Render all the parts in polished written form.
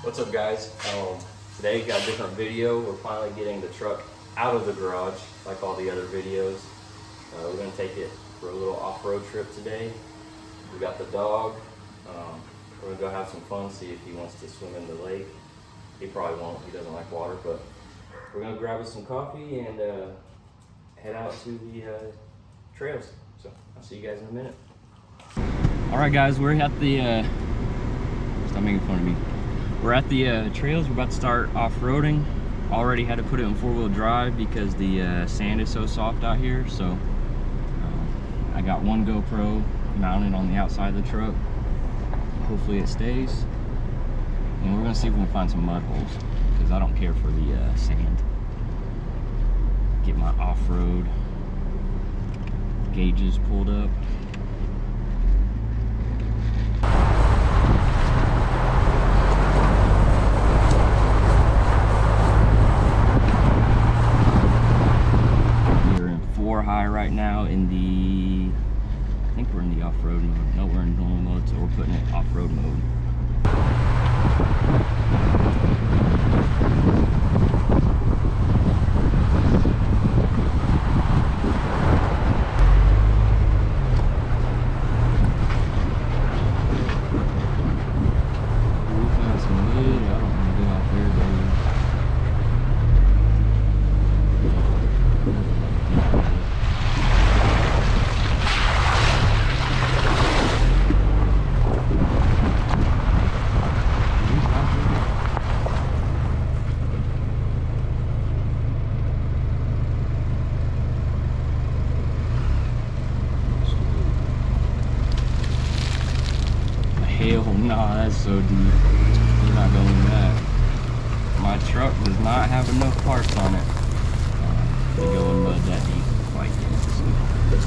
What's up, guys? Today got a different video. We're finally getting the truck out of the garage like all the other videos. We're going to take it for a little off-road trip today. We got the dog. We're going to go have some fun, see if he wants to swim in the lake. He probably won't, he doesn't like water, but we're going to grab us some coffee and head out to the trails. So I'll see you guys in a minute. Alright guys, we're at the, stop making fun of me. We're at the trails. We're about to start off-roading. Already had to put it in four-wheel drive because the sand is so soft out here. So I got one GoPro mounted on the outside of the truck. Hopefully it stays. And we're gonna see if we can find some mud holes because I don't care for the sand. Get my off-road gauges pulled up. High right now in the, I think we're in the off-road mode. No, we're in normal mode, so we're putting it off-road mode. We found some wood. I don't want to go out there, though. Hell nah, that's so deep. We're not going back. My truck does not have enough parts on it to go in mud that deep like this.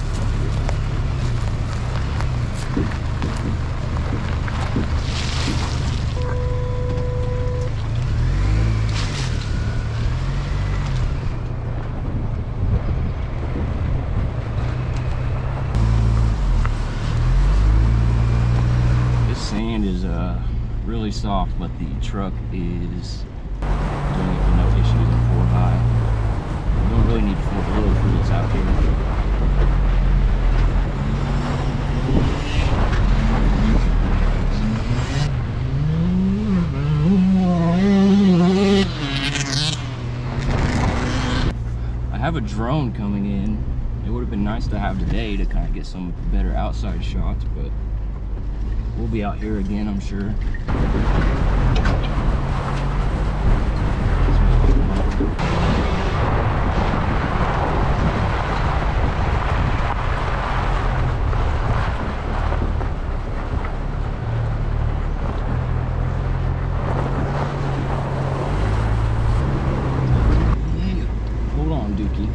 Sand is really soft, but the truck is doing it with no issues in 4 high. You don't really need 4 below for this out here. I have a drone coming in. It would have been nice to have today to kind of get some better outside shots, but we'll be out here again, I'm sure. Hold on, Dookie.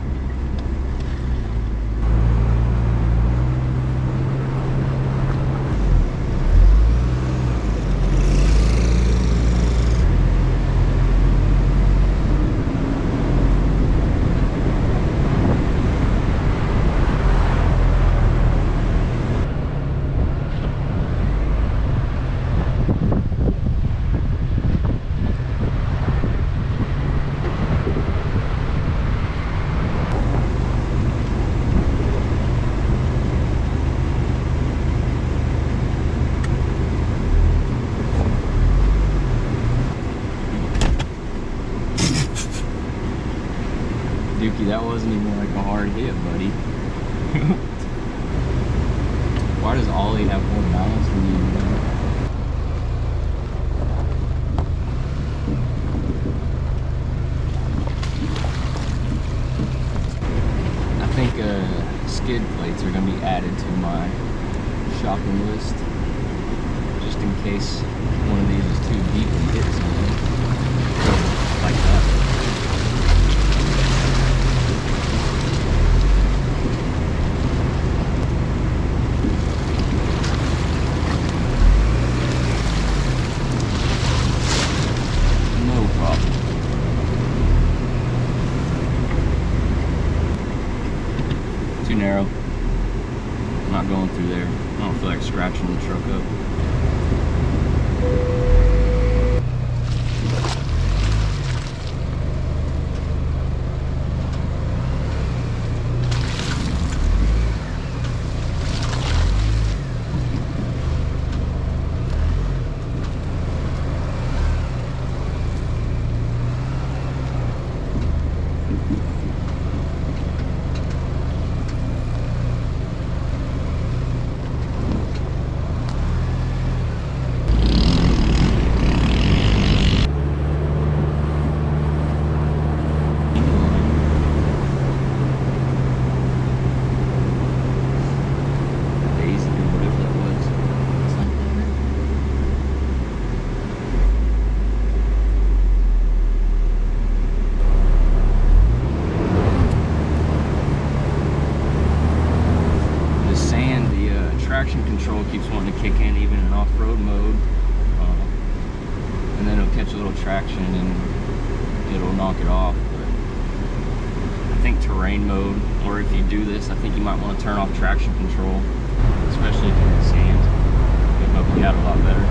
Dookie, that wasn't even like a hard hit, buddy. Why does Ollie have more balance than you? I think skid plates are going to be added to my shopping list, just in case one of these is too deep and hit something like that. Too narrow. I'm not going through there. I don't feel like scratching the truck up. a little traction and it'll knock it off. But I think terrain mode, or if you do this, I think you might want to turn off traction control, especially if you're in sand. It'll help you out a lot better.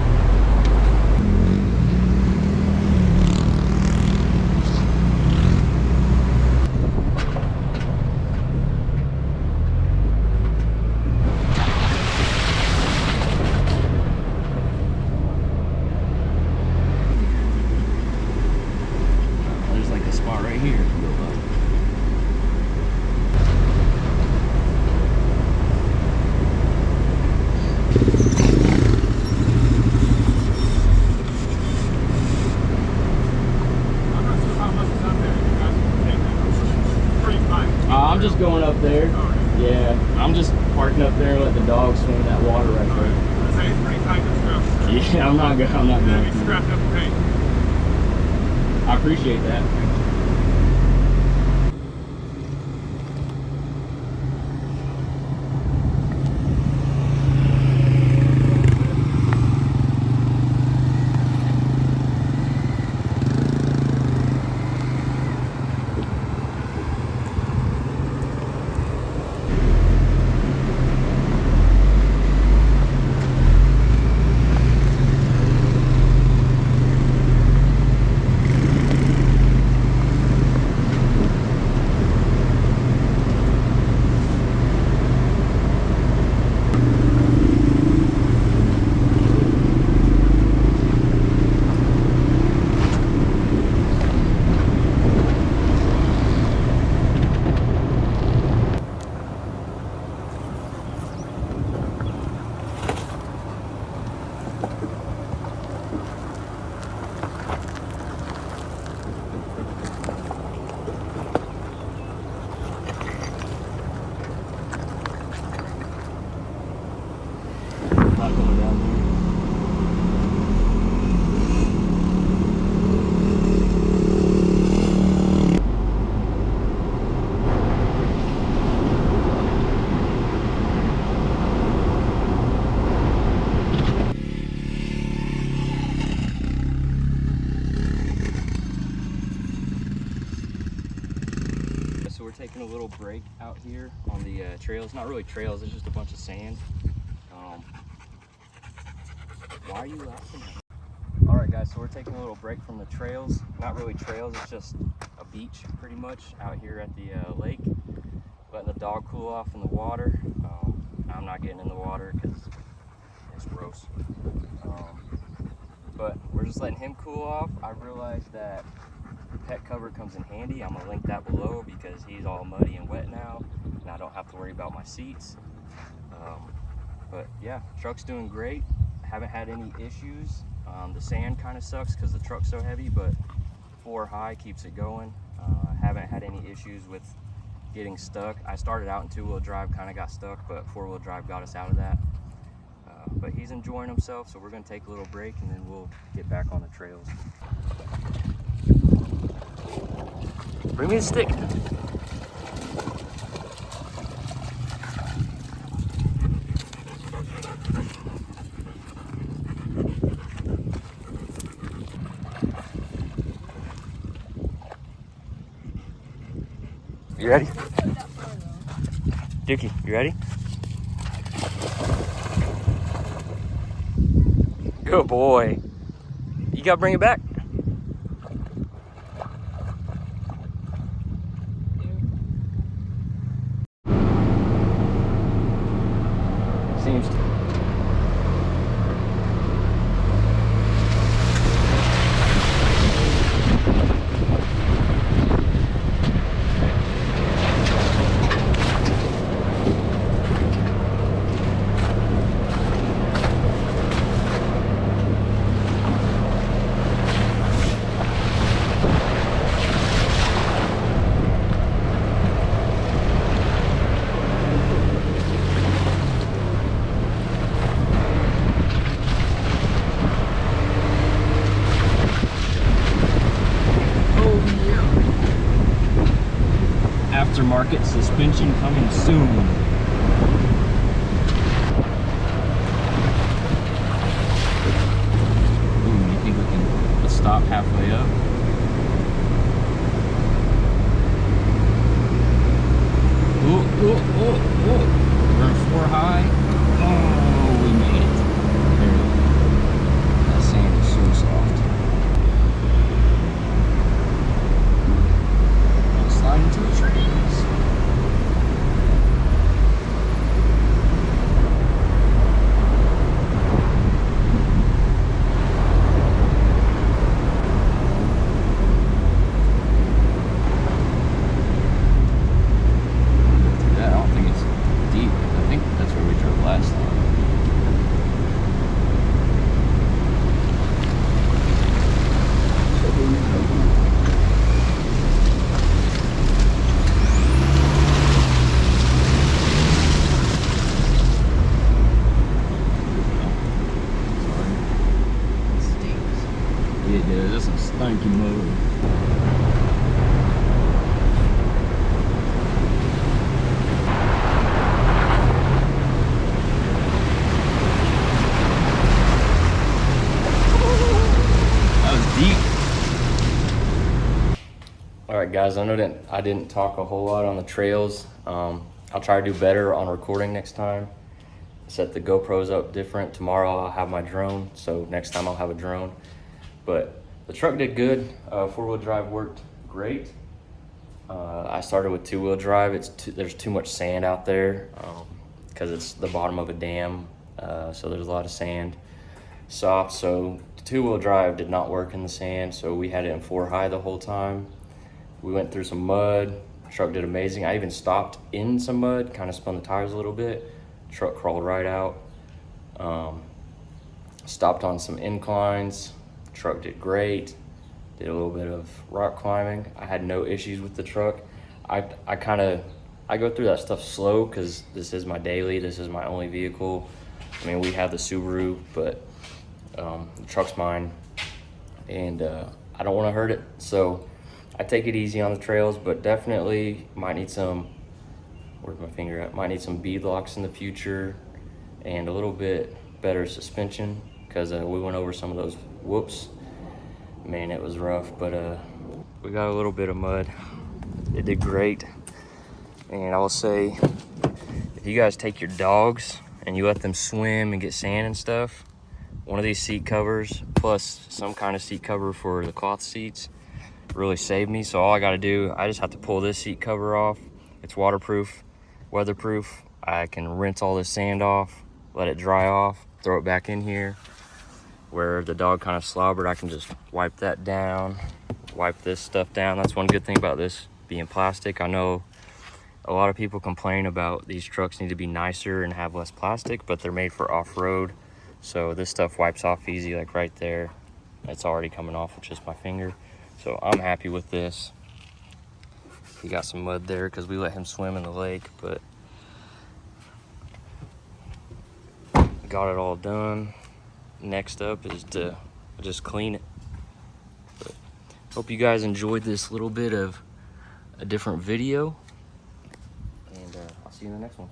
Right here. I'm just going up there. Yeah, I'm just parking up there and let the dog swim in that water right there. It's pretty tight and stuff. Yeah, I'm not going. Be strapped up the paint. I appreciate that. Not going down there. So we're taking a little break out here on the trails. Not really trails, it's just a bunch of sand. Why are you laughing at me? Alright guys, so we're taking a little break from the trails. Not really trails, it's just a beach pretty much out here at the lake. Letting the dog cool off in the water. I'm not getting in the water because it's gross. But we're just letting him cool off. I realized that pet cover comes in handy. I'm going to link that below because he's all muddy and wet now. And I don't have to worry about my seats. But yeah, truck's doing great. Haven't had any issues. The sand kind of sucks because the truck's so heavy, but 4 high keeps it going. Haven't had any issues with getting stuck. I started out in 2-wheel drive, kind of got stuck, but 4-wheel drive got us out of that. But he's enjoying himself, so we're going to take a little break and then we'll get back on the trails. Bring me the stick. You ready? Dookie, you ready? Good boy. You gotta bring it back. Seems to. Aftermarket suspension coming soon. Ooh, you think we can, let's stop halfway up. Ooh. We're in 4 high. Oh, we made it. There we go. That sand is so soft. I'll slide into the trees. It does. That's some stinky mud. That was deep. All right, guys. I know that I didn't talk a whole lot on the trails. I'll try to do better on recording next time. Set the GoPros up different. Tomorrow I'll have my drone, so next time I'll have a drone. But the truck did good. 4-wheel drive worked great. I started with 2-wheel drive. There's too much sand out there because it's the bottom of a dam, so there's a lot of sand. Soft, so 2-wheel drive did not work in the sand, so we had it in 4 high the whole time. We went through some mud. The truck did amazing. I even stopped in some mud, kind of spun the tires a little bit. Truck crawled right out. Stopped on some inclines. Truck did great. Did a little bit of rock climbing. I had no issues with the truck. I go through that stuff slow because this is my daily. This is my only vehicle. I mean, we have the Subaru, but the truck's mine, and I don't want to hurt it. So I take it easy on the trails, but definitely might need some. Where's my finger at? Might need some bead locks in the future, and a little bit better suspension because we went over some of those whoops. Man, it was rough, but we got a little bit of mud. It did great. And I will say, if you guys take your dogs and you let them swim and get sand and stuff, one of these seat covers plus some kind of seat cover for the cloth seats really saved me. So all I got to do, I just have to pull this seat cover off. It's waterproof, weatherproof. I can rinse all this sand off, let it dry off, throw it back in here. Where the dog kind of slobbered, I can just wipe that down, wipe this stuff down. That's one good thing about this being plastic. I know a lot of people complain about these trucks need to be nicer and have less plastic, but they're made for off-road. So this stuff wipes off easy, like right there. It's already coming off with just my finger. So I'm happy with this. He got some mud there because we let him swim in the lake, but got it all done. Next up is to just clean it. But hope you guys enjoyed this little bit of a different video, and I'll see you in the next one.